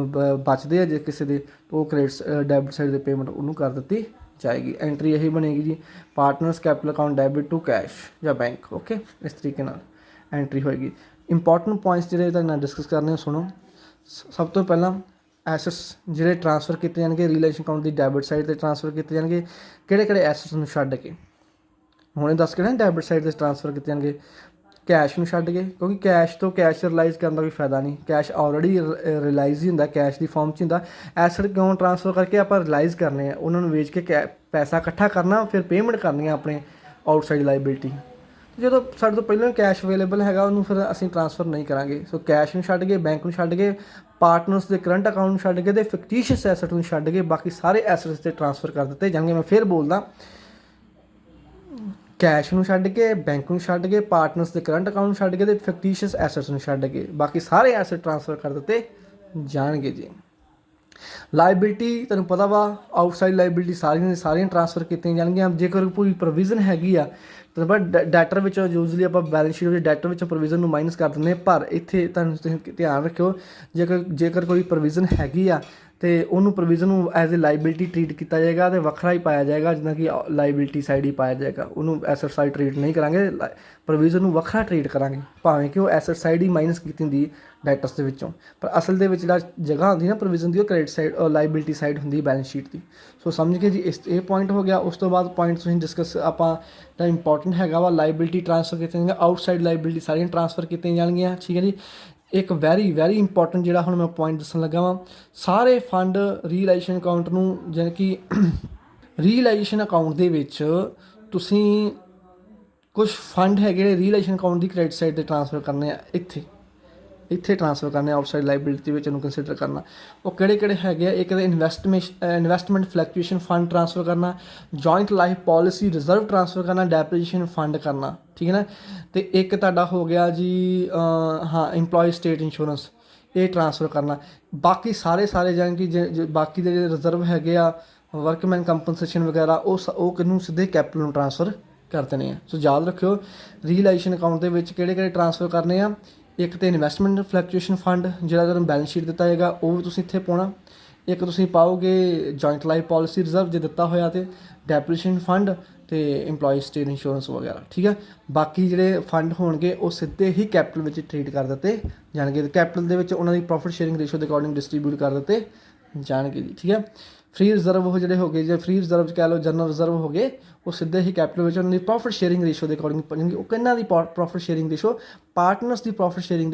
ਬਚਦੇ ਆ ਜੇ ਕਿਸੇ ਦੇ, ਤਾਂ ਉਹ ਡੈਬਿਟ ਸਾਈਡ ਦੇ ਪੇਮੈਂਟ ਉਹਨੂੰ ਕਰ ਦਿੱਤੀ ਜਾਏਗੀ। ਐਂਟਰੀ ਇਹੀ ਬਣੇਗੀ ਜੀ, partners capital account debit to cash ਜਾਂ ਬੈਂਕ। ਓਕੇ, ਇਸ ਤਰੀਕੇ ਨਾਲ ਐਂਟਰੀ ਹੋਏਗੀ। ਇੰਪੋਰਟੈਂਟ ਪੁਆਇੰਟਸ ਜਿਹੜੇ ਤੁਹਾਡੇ ਨਾਲ ਡਿਸਕਸ ਕਰਨੇ ਸੁਣੋ। ਸਭ ਤੋਂ ਪਹਿਲਾਂ ਐਸੈਟਸ ਜਿਹੜੇ ਟ੍ਰਾਂਸਫਰ ਕੀਤੇ ਜਾਣਗੇ ਰੀਲੇਸ਼ਨ ਅਕਾਊਂਟ ਦੀ ਡੈਬਿਟ ਸਾਈਡ 'ਤੇ ਟ੍ਰਾਂਸਫਰ ਕੀਤੇ ਜਾਣਗੇ, ਕਿਹੜੇ ਐਸੈਟਸ ਨੂੰ ਛੱਡ ਕੇ। ਹੁਣੇ ਦੱਸ ਕੇ ਨਾ ਡੈਬਿਟ ਸਾਈਡ 'ਤੇ ਟ੍ਰਾਂਸਫਰ ਕੀਤੇ ਜਾਣਗੇ ਕੈਸ਼ ਨੂੰ ਛੱਡ ਕੇ, ਕਿਉਂਕਿ ਕੈਸ਼ ਤੋਂ ਕੈਸ਼ ਰਿਲਾਈਜ਼ ਕਰਨ ਦਾ ਕੋਈ ਫਾਇਦਾ ਨਹੀਂ। ਕੈਸ਼ ਆਲਰੇਡੀ ਰਿਲਾਈਜ਼ ਹੀ ਹੁੰਦਾ, ਕੈਸ਼ ਦੀ ਫਾਰਮ 'ਚ ਹੁੰਦਾ। ਐਸੈਟ ਕਿਉਂ ਟ੍ਰਾਂਸਫਰ ਕਰਕੇ ਆਪਾਂ ਰਿਲਾਈਜ਼ ਕਰਨੇ ਆ, ਉਹਨਾਂ ਨੂੰ ਵੇਚ ਕੇ ਪੈਸਾ ਇਕੱਠਾ ਕਰਨਾ, ਫਿਰ ਪੇਮੈਂਟ ਕਰਨੀ ਆ ਆਪਣੇ ਆਊਟਸਾਈਡ ਲਾਇਬਿਲਿਟੀ। ਜਦੋਂ ਸਾਡੇ ਤੋਂ ਪਹਿਲਾਂ ਕੈਸ਼ ਅਵੇਲੇਬਲ ਹੈਗਾ ਉਹਨੂੰ ਫਿਰ ਅਸੀਂ ਟ੍ਰਾਂਸਫਰ ਨਹੀਂ ਕਰਾਂਗੇ। ਸੋ ਕੈਸ਼ ਨੂੰ ਛੱਡ ਕੇ, ਬੈਂਕ ਨੂੰ ਛੱਡ ਕੇ, ਪਾਰਟਨਰਸ ਦੇ ਕਰੰਟ ਅਕਾਊਂਟ ਨੂੰ ਛੱਡ ਕੇ ਅਤੇ ਫਿਕਟੀਸ਼ੀਅਸ ਐਸੈਟ ਨੂੰ ਛੱਡ ਕੇ ਬਾਕੀ ਸਾਰੇ ਐਸੈਟਸ 'ਤੇ ਟ੍ਰਾਂਸਫਰ ਕਰ ਦਿੱਤੇ ਜਾਣਗੇ। ਮੈਂ ਫਿਰ ਬੋਲਦਾ, ਕੈਸ਼ ਨੂੰ ਛੱਡ ਕੇ, ਬੈਂਕ ਨੂੰ ਛੱਡ ਕੇ, ਪਾਰਟਨਰਸ ਦੇ ਕਰੰਟ ਅਕਾਊਂਟ ਨੂੰ ਛੱਡ ਕੇ ਅਤੇ ਫਿਕਟੀਸ਼ੀਅਸ ਐਸੈਟਸ ਨੂੰ ਛੱਡ ਕੇ ਬਾਕੀ ਸਾਰੇ ਐਸੈਟ ਟ੍ਰਾਂਸਫਰ ਕਰ ਦਿੱਤੇ ਜਾਣਗੇ ਜੀ। ਲਾਇਬਿਲਿਟੀ ਤੁਹਾਨੂੰ ਪਤਾ ਵਾ, ਆਊਟਸਾਈਡ ਲਾਇਬਿਲਿਟੀ ਸਾਰੀਆਂ ਟ੍ਰਾਂਸਫਰ ਕੀਤੀਆਂ ਜਾਣਗੀਆਂ। ਜੇਕਰ ਕੋਈ ਪ੍ਰੋਵੀਜ਼ਨ ਹੈਗੀ ਆ ਤਾਂ ਡੈਟਰ ਵਿੱਚ ਯੂਜ਼ਲੀ ਆਪਾਂ ਬੈਲੈਂਸ ਸ਼ੀਟ ਵਿੱਚ ਡੈਟਰ ਵਿੱਚ ਪ੍ਰੋਵੀਜ਼ਨ ਨੂੰ ਮਾਈਨਸ ਕਰ ਦਿੰਦੇ ਹਾਂ। ਪਰ ਇੱਥੇ ਤੁਸੀਂ ਧਿਆਨ ਰੱਖਿਓ, ਜੇਕਰ ਕੋਈ ਪ੍ਰੋਵੀਜ਼ਨ ਹੈਗੀ ਆ ਅਤੇ ਉਹਨੂੰ ਪ੍ਰੋਵੀਜ਼ਨ ਨੂੰ ਐਜ਼ ਏ ਲਾਇਬਿਲਿਟੀ ਟਰੀਟ ਕੀਤਾ ਜਾਏਗਾ ਅਤੇ ਵੱਖਰਾ ਹੀ ਪਾਇਆ ਜਾਏਗਾ, ਜਿੱਦਾਂ ਕਿ ਲਾਇਬਿਲਿਟੀ ਸਾਈਡ ਹੀ ਪਾਇਆ ਜਾਏਗਾ। ਉਹਨੂੰ ਐਸੈਟ ਸਾਈਡ ਟਰੀਟ ਨਹੀਂ ਕਰਾਂਗੇ, ਪ੍ਰੋਵੀਜ਼ਨ ਨੂੰ ਵੱਖਰਾ ਟਰੀਟ ਕਰਾਂਗੇ, ਭਾਵੇਂ ਕਿ ਉਹ ਐਸੈਟ ਸਾਈਡ ਹੀ ਮਾਈਨਸ ਕੀਤੀ ਹੁੰਦੀ ਡੈਟਰਸ ਦੇ ਵਿੱਚੋਂ। ਪਰ ਅਸਲ ਦੇ ਵਿੱਚ ਜਿਹੜਾ ਜਗ੍ਹਾ ਹੁੰਦੀ ਨਾ ਪ੍ਰੋਵੀਜ਼ਨ ਦੀ, ਉਹ ਕ੍ਰੈਡਿਟ ਸਾਈਡ ਲਾਇਬਿਲਿਟੀ ਸਾਈਡ ਹੁੰਦੀ ਬੈਲੈਂਸ ਸ਼ੀਟ ਦੀ। ਸੋ ਸਮਝ ਕੇ ਜੀ ਇਹ ਪੁਆਇੰਟ ਹੋ ਗਿਆ। ਉਸ ਤੋਂ ਬਾਅਦ ਪੁਆਇੰਟ ਤੁਸੀਂ ਡਿਸਕਸ ਆਪਾਂ ਤਾਂ ਇੰਪੋਰਟੈਂਟ ਹੈਗਾ ਵਾ, ਲਾਇਬਿਲਿਟੀ ਟ੍ਰਾਂਸਫਰ ਕੀਤੀਆਂ ਜਾਣਗੀਆਂ, ਆਊਟਸਾਈਡ ਲਾਇਬਿਲਿਟੀ ਸਾਰੀਆਂ ਟ੍ਰਾਂਸਫਰ ਕੀਤੀਆਂ ਜਾਣਗੀਆਂ, ਠੀਕ ਹੈ ਜੀ। ਇੱਕ ਵੈਰੀ ਇੰਪੋਰਟੈਂਟ ਜਿਹੜਾ ਹੁਣ ਮੈਂ ਪੁਆਇੰਟ ਦੱਸਣ ਲੱਗਾ ਵਾਂ, ਸਾਰੇ ਫੰਡ ਰੀਅਲਾਈਜ਼ੇਸ਼ਨ ਅਕਾਊਂਟ ਨੂੰ, ਜਾਣੀ ਕਿ ਰੀਅਲਾਈਜ਼ੇਸ਼ਨ ਅਕਾਊਂਟ ਦੇ ਵਿੱਚ ਤੁਸੀਂ ਕੁਝ ਫੰਡ ਹੈਗੇ ਜਿਹੜੇ ਰੀਅਲਾਈਜ਼ੇਸ਼ਨ ਅਕਾਊਂਟ ਦੀ ਕ੍ਰੈਡਿਟ ਸਾਈਡ 'ਤੇ ਟ੍ਰਾਂਸਫਰ ਕਰਨੇ ਆ, ਇੱਥੇ ਟ੍ਰਾਂਸਫਰ ਕਰਨੇ ਆਊਟਸਾਈਡ ਲਾਇਬਿਲਿਟੀ ਵਿੱਚ ਇਹਨੂੰ ਕੰਸੀਡਰ ਕਰਨਾ। ਉਹ ਕਿਹੜੇ ਹੈਗੇ ਆ, ਇੱਕ ਤਾਂ ਇਨਵੈਸਟਮੈਂਟ ਫਲਕਚੁਏਸ਼ਨ ਫੰਡ ਟ੍ਰਾਂਸਫਰ ਕਰਨਾ, joint life policy reserve transfer ਕਰਨਾ, ਡੈਪਰੀਸ਼ੀਏਸ਼ਨ ਫੰਡ ਕਰਨਾ, ਠੀਕ ਹੈ ਨਾ। ਅਤੇ ਇੱਕ ਤੁਹਾਡਾ ਹੋ ਗਿਆ ਜੀ ਇੰਪਲੋਈ ਸਟੇਟ ਇੰਸ਼ੋਰੈਂਸ, ਇਹ ਟ੍ਰਾਂਸਫਰ ਕਰਨਾ। ਬਾਕੀ ਸਾਰੇ ਜਾਣੀ ਕਿ ਬਾਕੀ ਦੇ ਜਿਹੜੇ ਰਿਜ਼ਰਵ ਹੈਗੇ ਆ, ਵਰਕਮੈਨ ਕੰਪਨਸੇਸ਼ਨ ਵਗੈਰਾ, ਉਹ ਕਿਹਨੂੰ ਸਿੱਧੇ ਕੈਪੀਟਲ ਨੂੰ ਟ੍ਰਾਂਸਫਰ ਕਰ ਦੇਣੇ ਆ। ਸੋ ਯਾਦ ਰੱਖਿਓ, ਰੀਅਲਾਈਜ਼ੇਸ਼ਨ ਅਕਾਊਂਟ ਦੇ ਵਿੱਚ ਕਿਹੜੇ ਟ੍ਰਾਂਸਫਰ ਕਰਨੇ ਆ। ਇੱਕ ਤਾਂ ਇਨਵੈਸਟਮੈਂਟ ਫਲਕਚੁਏਸ਼ਨ ਫੰਡ ਜਿਹੜਾ ਤੁਹਾਨੂੰ ਬੈਲੈਂਸ ਸ਼ੀਟ ਦਿੱਤਾ ਜਾਏਗਾ, ਉਹ ਵੀ ਤੁਸੀਂ ਇੱਥੇ ਪਾਉਣਾ। ਇੱਕ ਤੁਸੀਂ ਪਾਓਗੇ ਜੁਆਇੰਟ ਲਾਈਫ ਪੋਲਿਸੀ ਰਿਜ਼ਰਵ ਜੇ ਦਿੱਤਾ ਹੋਇਆ, ਅਤੇ ਡੈਪਰੀਸ਼ੀਏਸ਼ਨ ਫੰਡ ਅਤੇ ਇੰਪਲੋਈ ਸਟੇਟ ਇੰਸ਼ੋਰੈਂਸ ਵਗੈਰਾ, ਠੀਕ ਹੈ। ਬਾਕੀ ਜਿਹੜੇ ਫੰਡ ਹੋਣਗੇ ਉਹ ਸਿੱਧੇ ਹੀ ਕੈਪੀਟਲ ਵਿੱਚ ਟਰੀਟ ਕਰ ਦਿੱਤੇ ਜਾਣਗੇ, ਕੈਪੀਟਲ ਦੇ ਵਿੱਚ ਉਹਨਾਂ ਦੀ ਪ੍ਰੋਫਿਟ ਸ਼ੇਅਰਿੰਗ ਰੇਸ਼ੋ ਦੇ ਅਕੋਰਡਿੰਗ ਡਿਸਟਰੀਬਿਊਟ ਕਰ ਦਿੱਤੇ ਜਾਣਗੇ ਜੀ, ਠੀਕ ਹੈ। ਫ੍ਰੀ ਰਿਜ਼ਰਵ ਉਹ ਜਿਹੜੇ ਹੋ ਗਏ, ਜੇ ਫ੍ਰੀ ਰਿਜ਼ਰਵ 'ਚ ਕਹਿ ਲਓ, ਜਨਰਲ ਰਿਜ਼ਰਵ ਹੋ ਗਏ, ਉਹ ਸਿੱਧੇ ਹੀ ਕੈਪੀਟਲ ਵਿੱਚ ਉਹਨਾਂ ਦੀ ਪ੍ਰੋਫਿਟ ਸ਼ੇਅਰਿੰਗ ਰੇਸ਼ੋ ਦੇ ਅਕੋਰਡਿੰਗ ਜਾਣਗੇ। ਉਹ ਕਿਹਨਾਂ ਦੀ ਪ੍ਰੋਫਿਟ ਸ਼ੇਅਰਿੰਗ ਰੇਸ਼ੋ, ਪਾਰਟਨਰਸ ਦੀ ਪ੍ਰੋਫਿਟ ਸ਼ੇਅਰਿੰਗ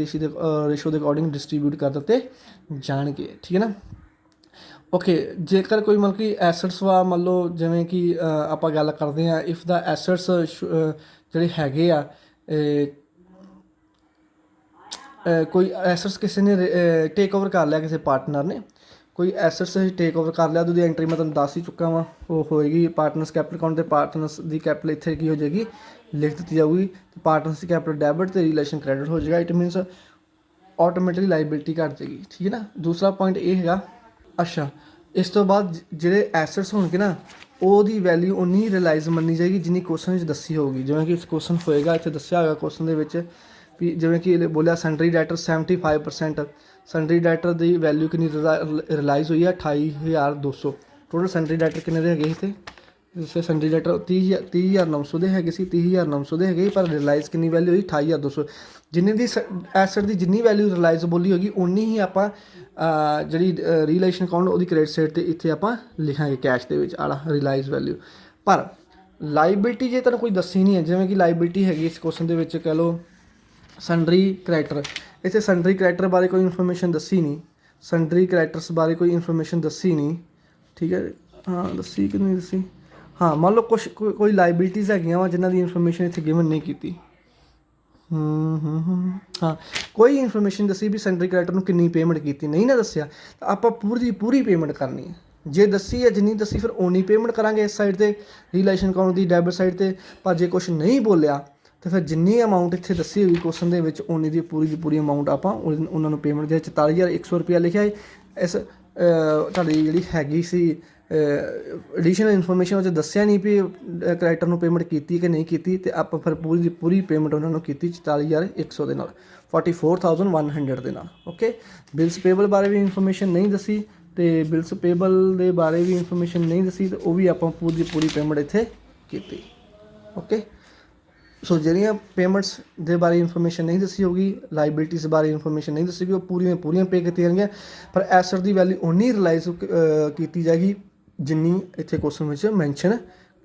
ਰੇਸ਼ੋ ਦੇ ਅਕੋਰਡਿੰਗ ਡਿਸਟਰੀਬਿਊਟ ਕਰ ਦਿੱਤੇ ਜਾਣਗੇ, ਠੀਕ ਹੈ ਨਾ। ਓਕੇ, ਜੇਕਰ ਕੋਈ ਮਤਲਬ ਕਿ ਐਸੈਟਸ ਵਾ, ਮੰਨ ਲਓ ਜਿਵੇਂ ਕਿ ਆਪਾਂ ਗੱਲ ਕਰਦੇ ਹਾਂ, ਇਫ ਦਾ ਐਸੈਟਸ ਜਿਹੜੇ ਹੈਗੇ ਆ, ਕੋਈ ਐਸੈਟਸ ਕਿਸੇ ਨੇ ਟੇਕ ਓਵਰ ਕਰ ਲਿਆ, ਕਿਸੇ ਪਾਰਟਨਰ ਨੇ ਕੋਈ ਐਸੈਟਸ ਟੇਕ ਓਵਰ ਕਰ ਲਿਆ, ਉਹਦੀ ਐਂਟਰੀ ਮੈਂ ਤੁਹਾਨੂੰ ਦੱਸ ਹੀ ਚੁੱਕਾ ਵਾਂ, ਉਹ ਹੋਏਗੀ ਪਾਰਟਨਰਸ ਕੈਪੀਟਲ ਅਕਾਊਂਟ 'ਤੇ। ਪਾਰਟਨਰਸ ਦੀ ਕੈਪੀਟਲ ਇੱਥੇ ਕੀ ਹੋ ਜਾਏਗੀ, ਲਿਖ ਦਿੱਤੀ ਜਾਊਗੀ, ਅਤੇ ਪਾਰਟਨਰਸ ਦੀ ਕੈਪੀਟਲ ਡੈਬਿਟ ਅਤੇ ਰੀਲੇਸ਼ਨ ਕ੍ਰੈਡਿਟ ਹੋ ਜਾਏਗਾ। ਇਟ ਮੀਨਸ ਆਟੋਮੈਟਿਕਲੀ ਲਾਇਬਿਲਿਟੀ ਘੱਟ ਜਾਏਗੀ, ਠੀਕ ਹੈ ਨਾ। ਦੂਸਰਾ ਪੁਆਇੰਟ ਇਹ ਹੈਗਾ, ਅੱਛਾ, ਇਸ ਤੋਂ ਬਾਅਦ ਜਿਹੜੇ ਐਸੈਟਸ ਹੋਣਗੇ ਨਾ, ਉਹਦੀ ਵੈਲਿਊ ਉਨੀ ਰਿਲਾਈਜ਼ ਮੰਨੀ ਜਾਏਗੀ ਜਿੰਨੀ ਕੁਐਸਚਨ ਵਿੱਚ ਦੱਸੀ ਹੋਊਗੀ। ਜਿਵੇਂ ਕਿ ਕੁਐਸਚਨ ਹੋਏਗਾ, ਇੱਥੇ ਦੱਸਿਆ ਹੋਏਗਾ ਕੁਐਸਚਨ ਦੇ ਵਿੱਚ ਵੀ, ਜਿਵੇਂ ਕਿ ਬੋਲਿਆ ਸੈਂਟਰੀ ਡੈਟਰ 75%, ਸੈਂਟਰੀ ਡੈਟਰ ਦੀ ਵੈਲਿਊ ਕਿੰਨੀ ਰਿਲਾਈਜ਼ ਹੋਈ ਹੈ, 28,200। ਟੋਟਲ ਸੈਂਟਰੀ ਡੈਟਰ ਕਿੰਨੇ ਦੇ ਹੈਗੇ ਇੱਥੇ, ਜਿਵੇਂ ਸੈਂਡਰੀ ਲੈਟਰ 30,900 ਦੇ ਹੈਗੇ ਸੀ, 30,900 ਦੇ ਹੈਗੇ, ਪਰ ਰਿਲਾਈਜ਼ ਕਿੰਨੀ ਵੈਲਿਊ ਹੋਈ 28,200। ਜਿੰਨੇ ਦੀ ਐਸਟ ਦੀ ਜਿੰਨੀ ਵੈਲਿਊ ਰਿਲਾਈਜ਼ ਬੋਲੀ ਹੋਗੀ ਉਨੀ ਹੀ ਆਪਾਂ ਜਿਹੜੀ ਰੀਲੇਸ਼ਨ ਅਕਾਊਂਟ ਉਹਦੀ ਕ੍ਰੈਡਿਟ ਸਾਈਡ 'ਤੇ ਇੱਥੇ ਆਪਾਂ ਲਿਖਾਂਗੇ ਕੈਸ਼ ਦੇ ਵਿੱਚ ਆਲਾ ਰਿਲਾਈਜ਼ ਵੈਲਿਊ। ਪਰ ਲਾਈਬਿਲਟੀ ਜੇ ਤੁਹਾਨੂੰ ਕੋਈ ਦੱਸੀ ਨਹੀਂ ਹੈ, ਜਿਵੇਂ ਕਿ ਲਾਈਬਿਲਟੀ ਹੈਗੀ ਇਸ ਕੁਐਸਚਨ ਦੇ ਵਿੱਚ ਕਹਿ ਲਓ ਸਨਡਰੀ ਕਰੈਕਟਰ, ਇੱਥੇ ਸਨਡਰੀ ਕਰੈਕਟਰ ਬਾਰੇ ਕੋਈ ਇਨਫੋਰਮੇਸ਼ਨ ਦੱਸੀ ਨਹੀਂ, ਸਨਡਰੀ ਕਰੈਕਟਰਸ ਬਾਰੇ ਕੋਈ ਇਨਫੋਰਮੇਸ਼ਨ ਦੱਸੀ ਨਹੀਂ, ਠੀਕ ਹੈ। ਹਾਂ ਦੱਸੀ ਕਿ ਨਹੀਂ ਦੱਸੀ, ਹਾਂ ਮੰਨ ਲਓ ਕੁਛ ਕੋਈ ਲਾਈਬਿਲਟੀਜ਼ ਹੈਗੀਆਂ ਵਾ ਜਿਨ੍ਹਾਂ ਦੀ ਇਨਫੋਰਮੇਸ਼ਨ ਇੱਥੇ ਗਿਵਨ ਨਹੀਂ ਕੀਤੀ। ਹਾਂ ਕੋਈ ਇਨਫੋਰਮੇਸ਼ਨ ਦੱਸੀ ਵੀ ਸੈਂਡਰੀ ਕਰੈਕਟਰ ਨੂੰ ਕਿੰਨੀ ਪੇਮੈਂਟ ਕੀਤੀ, ਨਹੀਂ ਨਾ ਦੱਸਿਆ ਤਾਂ ਆਪਾਂ ਪੂਰੀ ਦੀ ਪੂਰੀ ਪੇਮੈਂਟ ਕਰਨੀ ਹੈ। ਜੇ ਦੱਸੀ ਹੈ ਜਿੰਨੀ ਦੱਸੀ ਫਿਰ ਓਨੀ ਪੇਮੈਂਟ ਕਰਾਂਗੇ ਇਸ ਸਾਈਡ 'ਤੇ ਰਿਲੇਸ਼ਨ ਅਕਾਊਂਟ ਦੀ ਡੈਬਿਟ ਸਾਈਡ 'ਤੇ। ਪਰ ਜੇ ਕੁਛ ਨਹੀਂ ਬੋਲਿਆ ਤਾਂ ਫਿਰ ਜਿੰਨੀ ਅਮਾਊਂਟ ਇੱਥੇ ਦੱਸੀ ਹੋਈ ਕੁਐਸਚਨ ਦੇ ਵਿੱਚ ਓਨੀ ਦੀ ਪੂਰੀ ਅਮਾਊਂਟ ਆਪਾਂ ਉਹਨਾਂ ਨੂੰ ਪੇਮੈਂਟ ਦੇ 44,100 ਰੁਪਇਆ ਲਿਖਿਆ ਹੈ। ਇਸ ਤੁਹਾਡੀ ਜਿਹੜੀ ਹੈਗੀ ਸੀ ਐਡੀਸ਼ਨਲ ਇਨਫੋਰਮੇਸ਼ਨ ਉਹ 'ਚ ਦੱਸਿਆ ਨਹੀਂ ਵੀ ਕਰੈਕਟਰ ਨੂੰ ਪੇਮੈਂਟ ਕੀਤੀ ਕਿ ਨਹੀਂ ਕੀਤੀ, ਅਤੇ ਆਪਾਂ ਫਿਰ ਪੂਰੀ ਦੀ ਪੂਰੀ ਪੇਮੈਂਟ ਉਹਨਾਂ ਨੂੰ ਕੀਤੀ 44,100 ਦੇ ਨਾਲ, 44,100 ਦੇ ਨਾਲ। ਓਕੇ, ਬਿਲਸ ਪੇਬਲ ਬਾਰੇ ਵੀ ਇਨਫੋਰਮੇਸ਼ਨ ਨਹੀਂ ਦੱਸੀ, ਅਤੇ ਬਿਲਸ ਪੇਬਲ ਦੇ ਬਾਰੇ ਵੀ ਇਨਫੋਰਮੇਸ਼ਨ ਨਹੀਂ ਦੱਸੀ, ਅਤੇ ਉਹ ਵੀ ਆਪਾਂ ਪੂਰੀ ਦੀ ਪੂਰੀ ਪੇਮੈਂਟ ਇੱਥੇ ਕੀਤੀ। ਓਕੇ, ਸੋ ਜਿਹੜੀਆਂ ਪੇਮੈਂਟਸ ਦੇ ਬਾਰੇ ਇਨਫੋਰਮੇਸ਼ਨ ਨਹੀਂ ਦੱਸੀ ਹੋਊਗੀ, ਲਾਈਬਿਲਟੀਜ਼ ਬਾਰੇ ਇਨਫੋਰਮੇਸ਼ਨ ਨਹੀਂ ਦੱਸੀ, ਉਹ ਪੂਰੀਆਂ ਪੇ ਕੀਤੀਆਂ ਜਾਣਗੀਆਂ, ਪਰ ਐਸਟ ਦੀ ਵੈਲਿਊ ਓਨੀ ਰਿਲਾਈਜ਼ ਕੀਤੀ ਜਾਏਗੀ ਜਿੰਨੀ ਇੱਥੇ ਕੁਐਸਚਨ ਵਿੱਚ ਮੈਂਸ਼ਨ,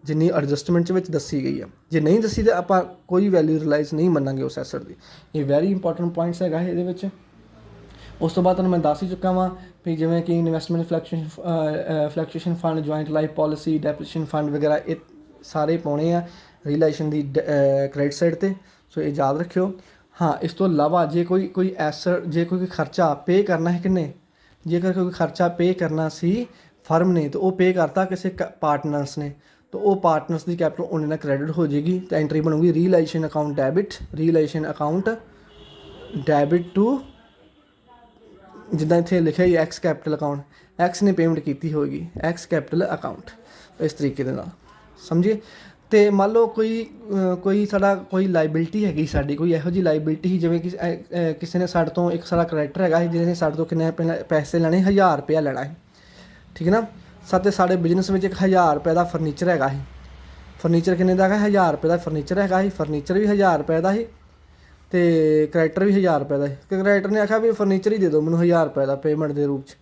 ਜਿੰਨੀ ਐਡਜਸਟਮੈਂਟ ਵਿੱਚ ਦੱਸੀ ਗਈ ਆ। ਜੇ ਨਹੀਂ ਦੱਸੀ ਤਾਂ ਆਪਾਂ ਕੋਈ ਵੈਲਿਊ ਰਿਲਾਈਜ਼ ਨਹੀਂ ਮੰਨਾਂਗੇ ਉਸ ਐਸਟ ਦੀ। ਇਹ ਵੈਰੀ ਇੰਪੋਰਟੈਂਟ ਪੁਆਇੰਟਸ ਹੈਗਾ ਇਹਦੇ ਵਿੱਚ। ਉਸ ਤੋਂ ਬਾਅਦ ਤੁਹਾਨੂੰ ਮੈਂ ਦੱਸ ਹੀ ਚੁੱਕਾ ਵਾਂ ਵੀ ਜਿਵੇਂ ਕਿ investment fluctuation fund, joint life policy, deposition fund ਵਗੈਰਾ ਇਹ ਸਾਰੇ ਪਾਉਣੇ ਆ ਰਿਲੇਸ਼ਨ ਦੀ ਕ੍ਰੈਡਿਟ ਸਾਈਡ 'ਤੇ। ਸੋ ਇਹ ਯਾਦ ਰੱਖਿਓ। ਹਾਂ ਇਸ ਤੋਂ ਇਲਾਵਾ ਜੇ ਕੋਈ ਐਸਟ, ਜੇ ਕੋਈ ਖਰਚਾ ਪੇ ਕਰਨਾ ਹੈ ਕਿੰਨੇ, ਜੇਕਰ ਕੋਈ ਖਰਚਾ ਪੇ ਕਰਨਾ ਸੀ ਫਰਮ ਨੇ ਤਾਂ ਉਹ ਪੇ ਕਰਤਾ ਕਿਸੇ ਪਾਰਟਨਰਸ ਨੇ, ਤਾਂ ਉਹ ਪਾਰਟਨਰਸ ਦੀ ਕੈਪੀਟਲ ਉਹਨੇ ਨਾਲ ਕ੍ਰੈਡਿਟ ਹੋ ਜਾਏਗੀ, ਅਤੇ ਐਂਟਰੀ ਬਣੂਗੀ realisation account debit, realisation account debit to, ਜਿੱਦਾਂ ਇੱਥੇ ਲਿਖਿਆ ਹੀ ਐਕਸ ਕੈਪੀਟਲ ਅਕਾਊਂਟ, ਐਕਸ ਨੇ ਪੇਮੈਂਟ ਕੀਤੀ ਹੋਏਗੀ, ਐਕਸ ਕੈਪੀਟਲ ਅਕਾਊਂਟ, ਇਸ ਤਰੀਕੇ ਦੇ ਨਾਲ ਸਮਝੀਏ। ਅਤੇ ਮੰਨ ਲਓ ਕੋਈ ਸਾਡਾ ਕੋਈ ਲਾਈਬਿਲਟੀ ਹੈਗੀ ਸਾਡੀ, ਕੋਈ ਇਹੋ ਜਿਹੀ ਲਾਈਬਿਲਟੀ ਸੀ ਜਿਵੇਂ ਕਿ ਕਿਸੇ ਨੇ ਸਾਡੇ ਤੋਂ, ਇੱਕ ਸਾਡਾ ਕਰੈਕਟਰ ਹੈਗਾ ਸੀ ਜਿਹਨੇ ਸਾਡੇ ਤੋਂ ਕਿੰਨੇ ਪੈਸੇ ਲੈਣੇ, 1000 ਰੁਪਇਆ ਲੈਣਾ ਹੈ, ਠੀਕ ਹੈ ਨਾ। ਸਾਡੇ ਬਿਜ਼ਨਸ ਵਿੱਚ 1000 ਰੁਪਏ ਦਾ ਫਰਨੀਚਰ ਹੈਗਾ ਸੀ, ਫਰਨੀਚਰ ਕਿੰਨੇ ਦਾ ਹੈਗਾ, 1000 ਰੁਪਏ ਦਾ ਫਰਨੀਚਰ ਹੈਗਾ ਸੀ, ਫਰਨੀਚਰ ਵੀ 1000 ਰੁਪਏ ਦਾ ਸੀ, ਅਤੇ ਕਰੈਕਟਰ ਵੀ 1000 ਰੁਪਏ ਦਾ ਸੀ। ਕਰੈਕਟਰ ਨੇ ਆਖਿਆ ਵੀ ਫਰਨੀਚਰ ਹੀ ਦੇ ਦਿਓ ਮੈਨੂੰ 1000 ਰੁਪਏ ਦਾ ਪੇਮੈਂਟ ਦੇ ਰੂਪ 'ਚ।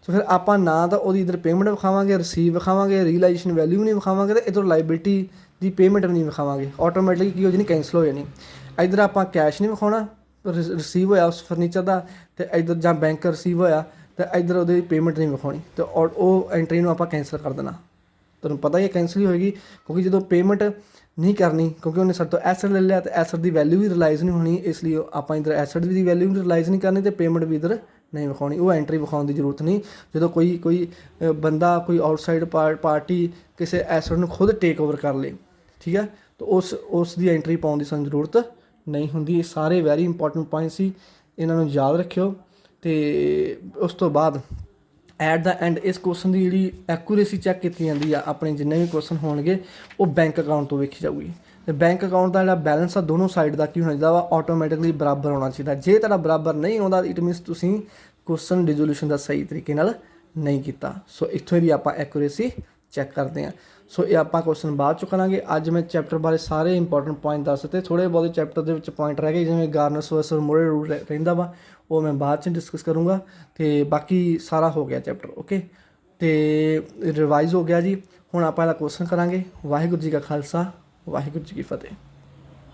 ਸੋ ਫਿਰ ਆਪਾਂ ਨਾ ਤਾਂ ਉਹਦੀ ਇੱਧਰ ਪੇਮੈਂਟ ਵਿਖਾਵਾਂਗੇ, ਰਸੀਵ ਵਿਖਾਵਾਂਗੇ, ਰੀਲਾਈਜੇਸ਼ਨ ਵੈਲਿਊ ਨਹੀਂ ਵਿਖਾਵਾਂਗੇ, ਅਤੇ ਇੱਧਰ ਲਾਈਬਿਲਟੀ ਦੀ ਪੇਮੈਂਟ ਵੀ ਨਹੀਂ ਵਿਖਾਵਾਂਗੇ। ਆਟੋਮੈਟਿਕਲੀ ਕੀ ਹੋ ਜਾਣੀ, ਕੈਂਸਲ ਹੋ ਜਾਣੀ। ਇੱਧਰ ਆਪਾਂ ਕੈਸ਼ ਨਹੀਂ ਵਿਖਾਉਣਾ ਰਿਸੀਵ ਹੋਇਆ ਉਸ ਫਰਨੀਚਰ ਦਾ, ਅਤੇ ਇੱਧਰ ਜਾਂ ਬੈਂਕ ਰਿਸੀਵ ਹੋਇਆ ਅਤੇ ਇੱਧਰ ਉਹਦੀ ਪੇਮੈਂਟ ਨਹੀਂ ਵਿਖਾਉਣੀ, ਅਤੇ ਉਹ ਐਂਟਰੀ ਨੂੰ ਆਪਾਂ ਕੈਂਸਲ ਕਰ ਦੇਣਾ। ਤੁਹਾਨੂੰ ਪਤਾ ਹੀ ਹੈ ਕੈਂਸਲ ਹੀ ਹੋਏਗੀ, ਕਿਉਂਕਿ ਜਦੋਂ ਪੇਮੈਂਟ ਨਹੀਂ ਕਰਨੀ, ਕਿਉਂਕਿ ਉਹਨੇ ਸਾਡੇ ਤੋਂ ਐਸਟ ਲੈ ਲਿਆ, ਅਤੇ ਐਸਟ ਦੀ ਵੈਲਿਊ ਵੀ ਰਿਲਾਈਜ਼ ਨਹੀਂ ਹੋਣੀ, ਇਸ ਲਈ ਆਪਾਂ ਇੱਧਰ ਐਸਟ ਦੀ ਵੈਲਿਊ ਵੀ ਰਿਲਾਈਜ਼ ਨਹੀਂ ਕਰਨੀ, ਅਤੇ ਪੇਮੈਂਟ ਵੀ ਇੱਧਰ ਨਹੀਂ ਵਿਖਾਉਣੀ। ਉਹ ਐਂਟਰੀ ਵਿਖਾਉਣ ਦੀ ਜ਼ਰੂਰਤ ਨਹੀਂ। ਜਦੋਂ ਕੋਈ ਬੰਦਾ, ਕੋਈ ਆਊਟਸਾਈਡ ਪਾਰਟੀ ਕਿਸੇ ਐਸਟ ਨੂੰ ਖੁਦ ਟੇਕ ਓਵਰ ਕਰ ਲੇ, ਠੀਕ ਹੈ, ਤਾਂ ਉਸ ਦੀ ਐਂਟਰੀ ਪਾਉਣ ਦੀ ਸਾਨੂੰ ਜ਼ਰੂਰਤ ਨਹੀਂ ਹੁੰਦੀ। ਇਹ ਸਾਰੇ ਵੈਰੀ ਇੰਪੋਰਟੈਂਟ ਪੁਆਇੰਟ ਸੀ, ਇਹਨਾਂ ਨੂੰ ਯਾਦ ਰੱਖਿਓ। ਅਤੇ ਉਸ ਤੋਂ ਬਾਅਦ ਐਟ ਦਾ ਐਂਡ ਇਸ ਕੁਐਸਚਨ ਦੀ ਜਿਹੜੀ ਐਕੂਰੇਸੀ ਚੈੱਕ ਕੀਤੀ ਜਾਂਦੀ ਆ, ਆਪਣੇ ਜਿੰਨੇ ਵੀ ਕੁਐਸਚਨ ਹੋਣਗੇ ਉਹ ਬੈਂਕ ਅਕਾਊਂਟ ਤੋਂ ਵੇਖੀ ਜਾਊਗੀ। ਅਤੇ ਬੈਂਕ ਅਕਾਊਂਟ ਦਾ ਜਿਹੜਾ ਬੈਲੈਂਸ ਆ ਦੋਨੋਂ ਸਾਈਡ ਦਾ ਕੀ ਹੋਣਾ ਚਾਹੀਦਾ ਵਾ, ਆਟੋਮੈਟਿਕਲੀ ਬਰਾਬਰ ਹੋਣਾ ਚਾਹੀਦਾ। ਜੇ ਤੁਹਾਡਾ ਬਰਾਬਰ ਨਹੀਂ ਆਉਂਦਾ ਇਟ ਮੀਨਸ ਤੁਸੀਂ ਕੁਐਸਚਨ ਰਿਜ਼ੋਲੂਸ਼ਨ ਦਾ ਸਹੀ ਤਰੀਕੇ ਨਾਲ ਨਹੀਂ ਕੀਤਾ। ਸੋ ਇੱਥੋਂ ਦੀ ਆਪਾਂ ਐਕੂਰੇਸੀ ਚੈੱਕ ਕਰਦੇ ਹਾਂ। ਸੋ ਇਹ ਆਪਾਂ ਕੁਐਸਚਨ ਬਾਅਦ 'ਚ ਕਰਾਂਗੇ। ਅੱਜ ਮੈਂ ਚੈਪਟਰ ਬਾਰੇ ਸਾਰੇ ਇੰਪੋਰਟੈਂਟ ਪੁਆਇੰਟ ਦੱਸ ਦਿੱਤੇ। ਥੋੜ੍ਹੇ ਬਹੁਤੇ ਚੈਪਟਰ ਦੇ ਵਿੱਚ ਪੁਆਇੰਟ ਰਹਿ ਗਏ, ਜਿਵੇਂ ਗਾਰਨਰਸ ਵਰਸਸ ਮੋਰੇ ਰੂਲ ਰਹਿੰਦਾ ਵਾ, ਉਹ ਮੈਂ ਬਾਅਦ 'ਚ ਡਿਸਕਸ ਕਰੂੰਗਾ। ਅਤੇ ਬਾਕੀ ਸਾਰਾ ਹੋ ਗਿਆ ਚੈਪਟਰ, ਓਕੇ। ਅਤੇ ਰਿਵਾਈਜ਼ ਹੋ ਗਿਆ ਜੀ। ਹੁਣ ਆਪਾਂ ਇਹਦਾ ਕੁਐਸਚਨ ਕਰਾਂਗੇ। ਵਾਹਿਗੁਰੂ ਜੀ ਕਾ ਖਾਲਸਾ, ਵਾਹਿਗੁਰੂ ਜੀ ਕੀ ਫਤਿਹ।